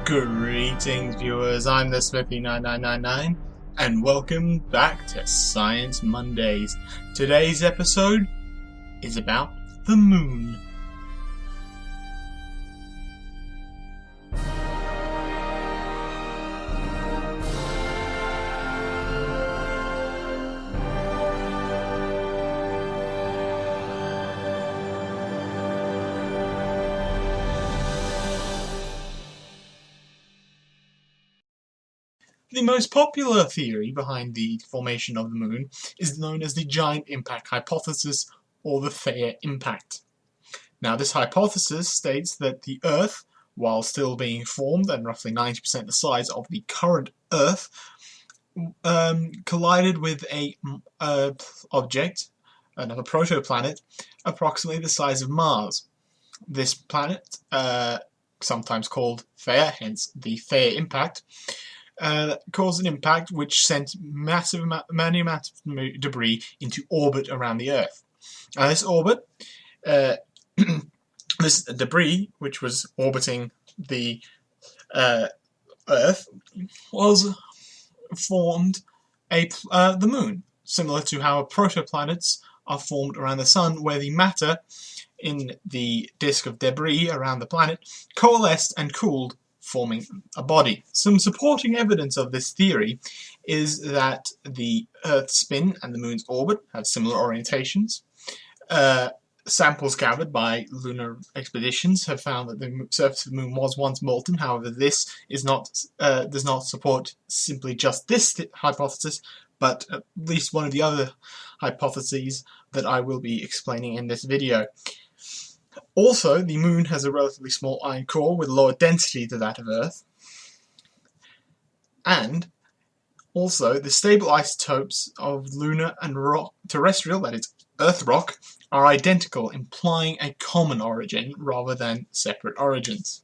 Greetings viewers, I'm the Smithy9999 and welcome back to Science Mondays. Today's episode is about the moon. The most popular theory behind the formation of the moon is known as the giant impact hypothesis, or the Theia impact. Now, this hypothesis states that the Earth, while still being formed and roughly 90% the size of the current Earth, collided with a object, another protoplanet, approximately the size of Mars. This planet, sometimes called Theia, hence the Theia impact, caused an impact which sent many amounts of debris into orbit around the Earth. Now, this orbit, this debris, which was orbiting the Earth, formed the moon, similar to how protoplanets are formed around the Sun, where the matter in the disk of debris around the planet coalesced and cooled, forming a body. Some supporting evidence of this theory is that the Earth's spin and the Moon's orbit have similar orientations. Samples gathered by lunar expeditions have found that the surface of the Moon was once molten. However, this is does not support simply just this hypothesis, but at least one of the other hypotheses that I will be explaining in this video. Also, the Moon has a relatively small iron core with lower density to that of Earth. And also, the stable isotopes of lunar and terrestrial, that is, Earth rock, are identical, implying a common origin rather than separate origins.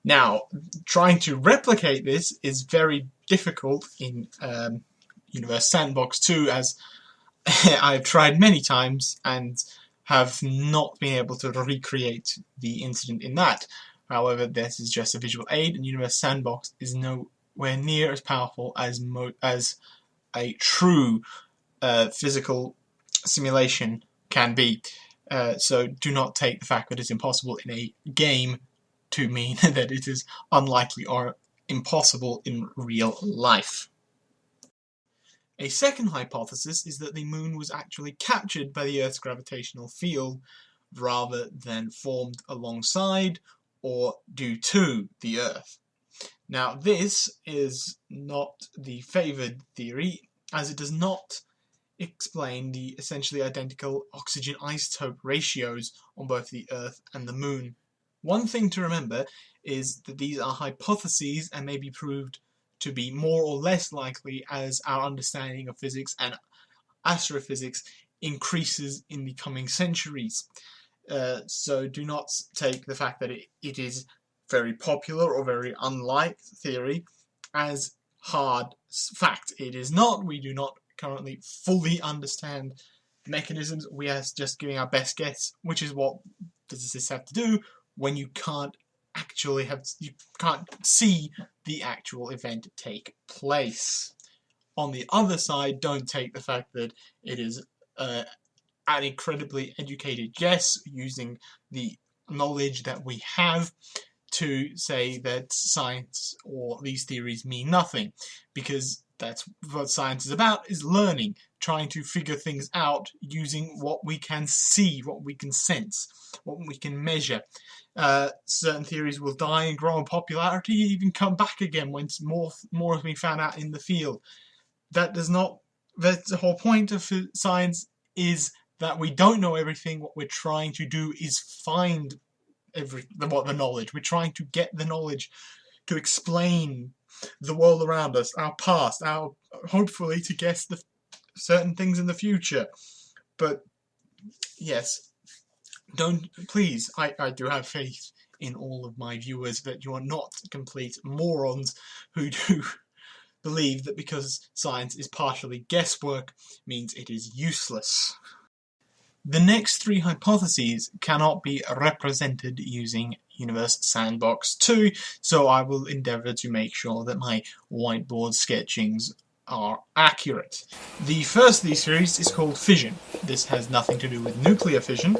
Now, trying to replicate this is very difficult in Universe Sandbox 2, as I've tried many times and have not been able to recreate the incident in that. However, this is just a visual aid, and Universe Sandbox is nowhere near as powerful as a true physical simulation can be. So do not take the fact that it's impossible in a game to mean that it is unlikely or impossible in real life. A second hypothesis is that the Moon was actually captured by the Earth's gravitational field rather than formed alongside or due to the Earth. Now, this is not the favoured theory, as it does not explain the essentially identical oxygen isotope ratios on both the Earth and the Moon. One thing to remember is that these are hypotheses and may be proved to be more or less likely as our understanding of physics and astrophysics increases in the coming centuries. So do not take the fact that it is very popular or very unlike theory as hard fact. It is not. We do not currently fully understand mechanisms. We are just giving our best guess, which is what physicists have to do when you can't see the actual event take place. On the other side, don't take the fact that it is an incredibly educated guess using the knowledge that we have to say that science or these theories mean nothing, because that's what science is about, is learning, trying to figure things out using what we can see, what we can sense, what we can measure. Certain theories will die and grow in popularity, even come back again when more has been found out in the field. That's the whole point of science, is that we don't know everything. What we're trying to do is find the knowledge. We're trying to get the knowledge to explain the world around us, our past, hopefully to guess the certain things in the future. But yes, please, I do have faith in all of my viewers that you are not complete morons who do believe that because science is partially guesswork means it is useless. The next three hypotheses cannot be represented using Universe Sandbox 2, so I will endeavour to make sure that my whiteboard sketchings are accurate. The first of these theories is called fission. This has nothing to do with nuclear fission,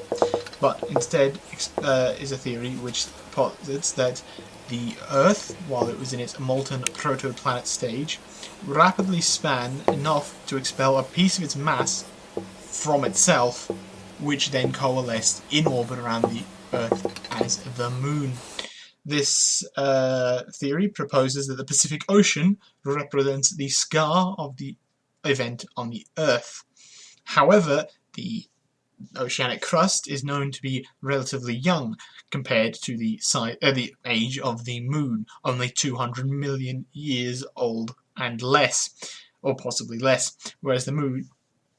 but instead is a theory which posits that the Earth, while it was in its molten protoplanet stage, rapidly span enough to expel a piece of its mass from itself, which then coalesced in orbit around the Earth as the Moon. This theory proposes that the Pacific Ocean represents the scar of the event on the Earth. However, the oceanic crust is known to be relatively young compared to the age of the Moon, only 200 million years old and less, or possibly less, whereas the Moon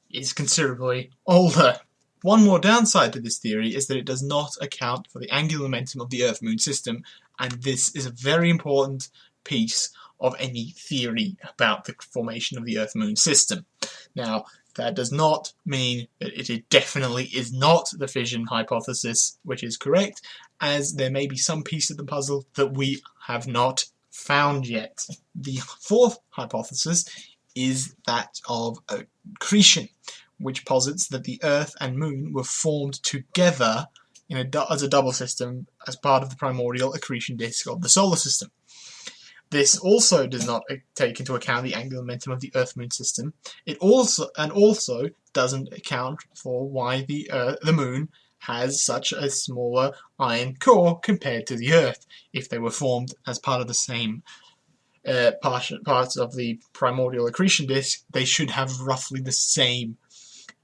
is considerably older. One more downside to this theory is that it does not account for the angular momentum of the Earth-Moon system, and this is a very important piece of any theory about the formation of the Earth-Moon system. Now, that does not mean that it definitely is not the fission hypothesis which is correct, as there may be some piece of the puzzle that we have not found yet. The fourth hypothesis is that of accretion, which posits that the Earth and Moon were formed together as a double system as part of the primordial accretion disk of the solar system. This also does not take into account the angular momentum of the Earth-Moon system. It also doesn't account for why the Moon has such a smaller iron core compared to the Earth. If they were formed as part of the same parts of the primordial accretion disk, they should have roughly the same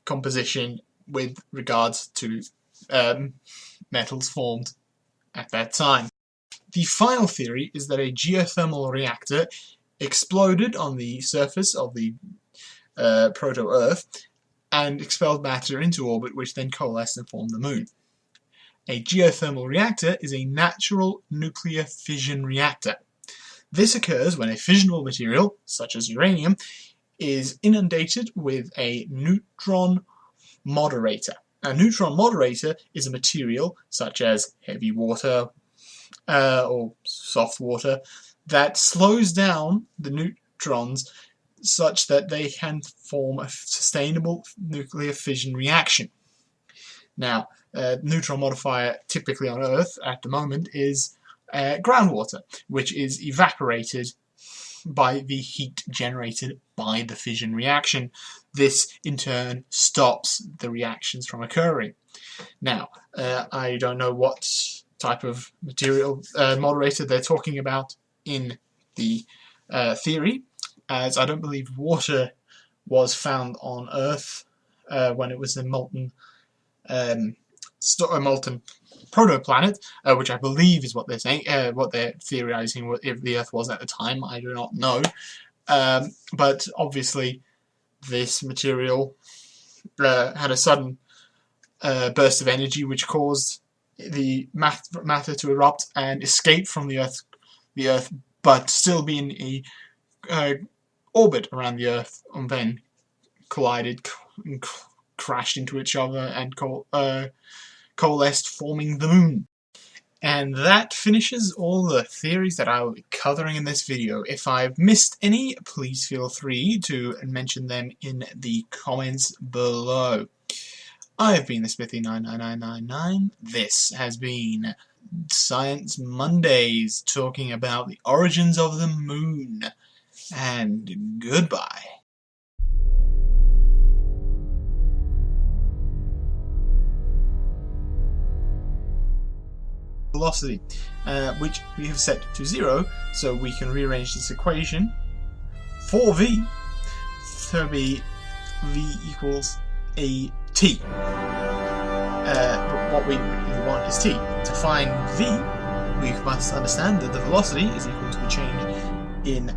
composition with regards to metals formed at that time. The final theory is that a geothermal reactor exploded on the surface of the proto-Earth and expelled matter into orbit, which then coalesced and formed the Moon. A geothermal reactor is a natural nuclear fission reactor. This occurs when a fissionable material, such as uranium, is inundated with a neutron moderator. A neutron moderator is a material, such as heavy water or soft water, that slows down the neutrons such that they can form a sustainable nuclear fission reaction. Now, neutron modifier typically on Earth at the moment is groundwater, which is evaporated by the heat generated by the fission reaction. This, in turn, stops the reactions from occurring. Now, I don't know what type of material moderator they're talking about in the theory, as I don't believe water was found on Earth when it was a molten protoplanet, which I believe is what they're saying, what they're theorizing if the Earth was at the time. I do not know, but obviously this material had a sudden burst of energy which caused the matter to erupt and escape from the Earth, but still be in a orbit around the Earth, and then collided and crashed into each other and coalesced, forming the Moon. And that finishes all the theories that I will be covering in this video. If I've missed any, please feel free to mention them in the comments below. I have been the Smithy99999. This has been Science Mondays, talking about the origins of the Moon. And goodbye. Velocity, which we have set to 0, so we can rearrange this equation for v to be v equals a t. But what we really want is t. To find v, we must understand that the velocity is equal to the change in